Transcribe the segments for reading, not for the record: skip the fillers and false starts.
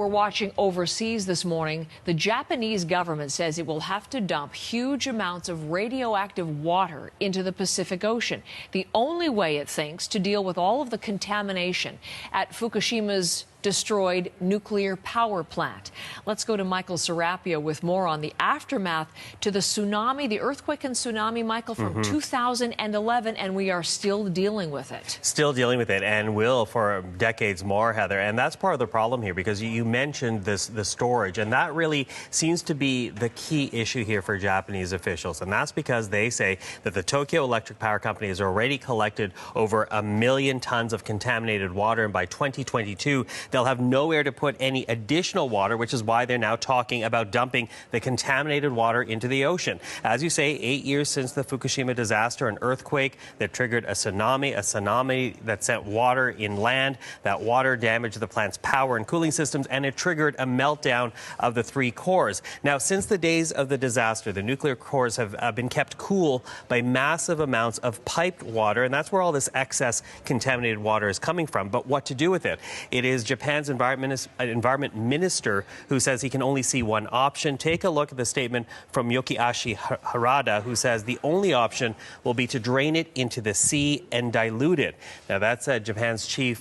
We're watching overseas this morning. The Japanese government says it will have to dump huge amounts of radioactive water into the Pacific Ocean. The only way, it thinks, to deal with all of the contamination at Fukushima's destroyed nuclear power plant. Let's go to Michael Serapio with more on the aftermath to the tsunami, the earthquake and tsunami, Michael, from 2011, and we are still dealing with it. Still dealing with it, and will for decades more, Heather. And that's part of the problem here, because you mentioned the storage, and that really seems to be the key issue here for Japanese officials. And that's because they say that the Tokyo Electric Power Company has already collected over 1 million tons of contaminated water, and by 2022, they'll have nowhere to put any additional water, which is why they're now talking about dumping the contaminated water into the ocean. As you say, 8 years since the Fukushima disaster, an earthquake that triggered a tsunami that sent water inland. That water damaged the plant's power and cooling systems, and it triggered a meltdown of the 3 cores. Now, since the days of the disaster, the nuclear cores have been kept cool by massive amounts of piped water, and that's where all this excess contaminated water is coming from. But what to do with it? It is Japan's environment minister who says he can only see one option. Take a look at the statement from Yoshiaki Harada, who says the only option will be to drain it into the sea and dilute it. Now, that's Japan's chief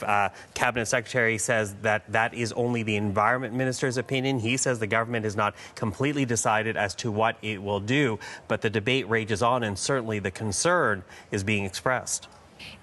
cabinet secretary says that is only the environment minister's opinion. He says the government is not completely decided as to what it will do, but the debate rages on, and certainly the concern is being expressed.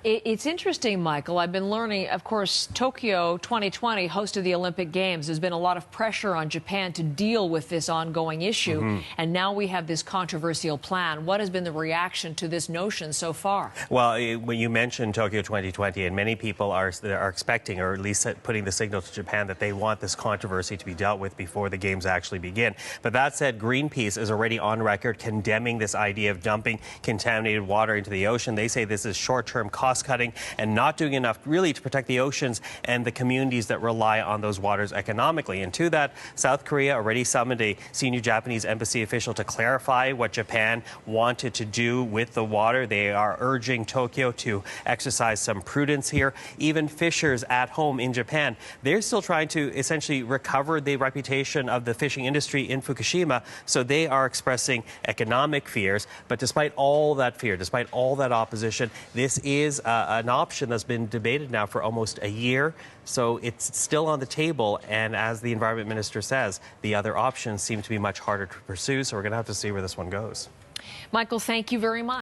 It's interesting, Michael. I've been learning, of course, Tokyo 2020 hosted the Olympic Games. There's been a lot of pressure on Japan to deal with this ongoing issue. And now we have this controversial plan. What has been the reaction to this notion so far? Well, when you mentioned Tokyo 2020, and many people are expecting, or at least putting the signal to Japan, that they want this controversy to be dealt with before the Games actually begin. But that said, Greenpeace is already on record condemning this idea of dumping contaminated water into the ocean. They say this is short-term cost-cutting and not doing enough really to protect the oceans and the communities that rely on those waters economically. And to that, South Korea already summoned a senior Japanese embassy official to clarify what Japan wanted to do with the water. They are urging Tokyo to exercise some prudence here. Even fishers at home in Japan, they're still trying to essentially recover the reputation of the fishing industry in Fukushima, so they are expressing economic fears. But despite all that fear, despite all that opposition, this is an option that's been debated now for almost a year. So it's still on the table. And as the environment minister says, the other options seem to be much harder to pursue. So we're going to have to see where this one goes. Michael, thank you very much.